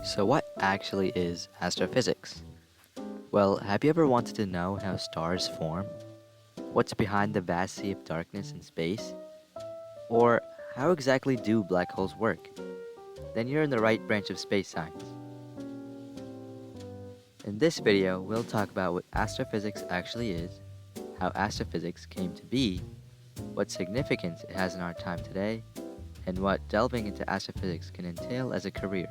So what actually is astrophysics? Well, have you ever wanted to know how stars form? What's behind the vast sea of darkness in space? Or how exactly do black holes work? Then you're in the right branch of space science. In this video, we'll talk about what astrophysics actually is, how astrophysics came to be, what significance it has in our time today, and what delving into astrophysics can entail as a career.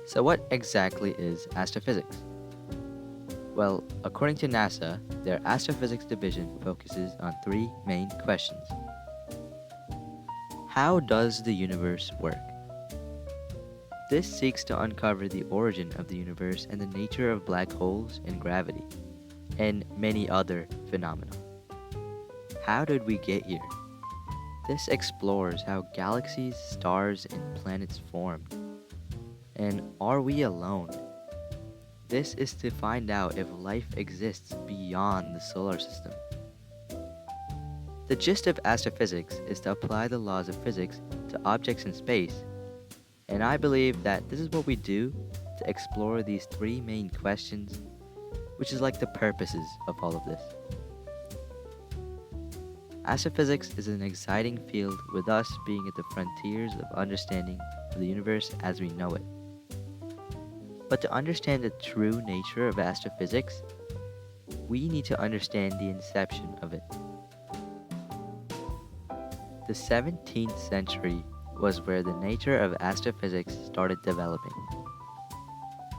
So what exactly is astrophysics? Well, according to NASA, their astrophysics division focuses on three main questions. How does the universe work? This seeks to uncover the origin of the universe and the nature of black holes and gravity, and many other phenomena. How did we get here? This explores how galaxies, stars, and planets formed. And are we alone? This is to find out if life exists beyond the solar system. The gist of astrophysics is to apply the laws of physics to objects in space, and I believe that this is what we do to explore these three main questions, which is like the purposes of all of this. Astrophysics is an exciting field, with us being at the frontiers of understanding of the universe as we know it. But to understand the true nature of astrophysics, we need to understand the inception of it. The 17th century was where the nature of astrophysics started developing.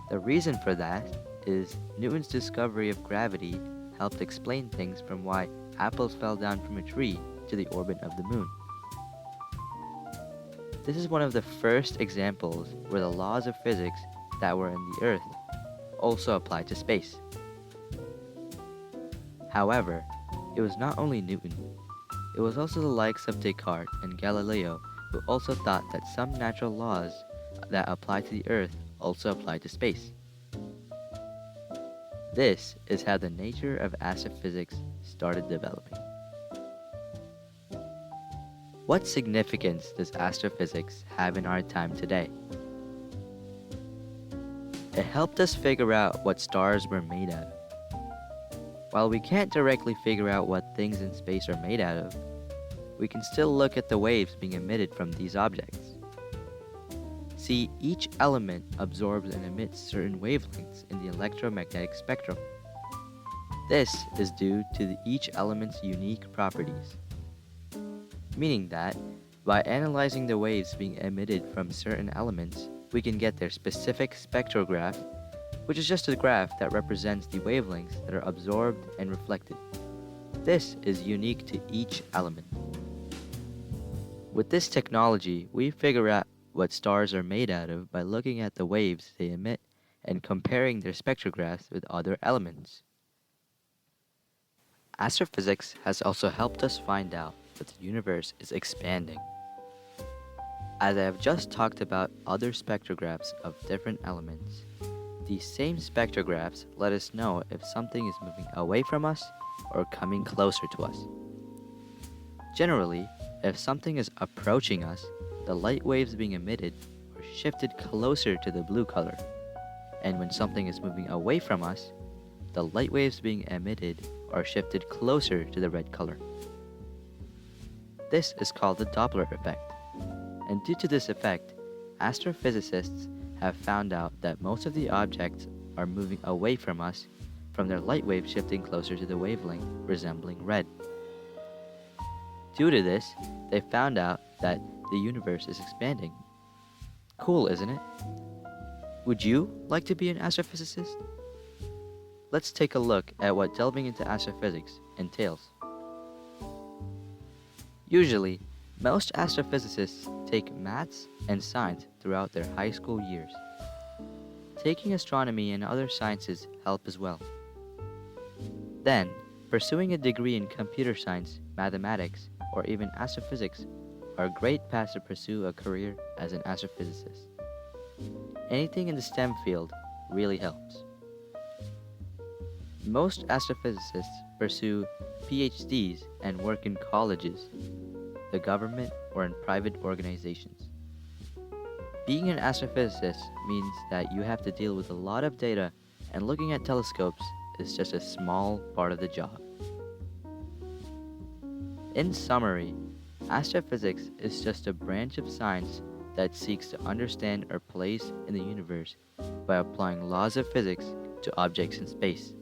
The reason for that is Newton's discovery of gravity helped explain things from why apples fell down from a tree to the orbit of the moon. This is one of the first examples where the laws of physics that were in the Earth also applied to space. However, it was not only Newton, it was also the likes of Descartes and Galileo who also thought that some natural laws that apply to the Earth also apply to space. This is how the nature of astrophysics started developing. What significance does astrophysics have in our time today? It helped us figure out what stars were made out of. While we can't directly figure out what things in space are made out of, we can still look at the waves being emitted from these objects. See, each element absorbs and emits certain wavelengths in the electromagnetic spectrum. This is due to each element's unique properties, meaning that by analyzing the waves being emitted from certain elements, we can get their specific spectrograph, which is just a graph that represents the wavelengths that are absorbed and reflected. This is unique to each element. With this technology, we figure out what stars are made out of by looking at the waves they emit and comparing their spectrographs with other elements. Astrophysics has also helped us find out that the universe is expanding. As I have just talked about other spectrographs of different elements, these same spectrographs let us know if something is moving away from us or coming closer to us. Generally, if something is approaching us, the light waves being emitted are shifted closer to the blue color, and when something is moving away from us, the light waves being emitted are shifted closer to the red color. This is called the Doppler Effect. And due to this effect, astrophysicists have found out that most of the objects are moving away from us from their light wave shifting closer to the wavelength resembling red. Due to this, they found out that the universe is expanding. Cool, isn't it? Would you like to be an astrophysicist? Let's take a look at what delving into astrophysics entails. Usually, most astrophysicists take maths and science throughout their high school years. Taking astronomy and other sciences help as well. Then, pursuing a degree in computer science, mathematics, or even astrophysics are great paths to pursue a career as an astrophysicist. Anything in the STEM field really helps. Most astrophysicists pursue PhDs and work in colleges, the government, or in private organizations. Being an astrophysicist means that you have to deal with a lot of data, and looking at telescopes is just a small part of the job. In summary, astrophysics is just a branch of science that seeks to understand our place in the universe by applying laws of physics to objects in space.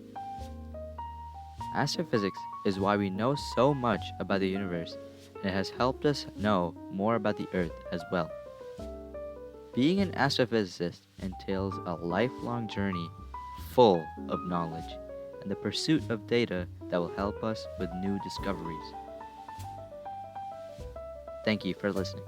Astrophysics is why we know so much about the universe, and it has helped us know more about the Earth as well. Being an astrophysicist entails a lifelong journey full of knowledge and the pursuit of data that will help us with new discoveries. Thank you for listening.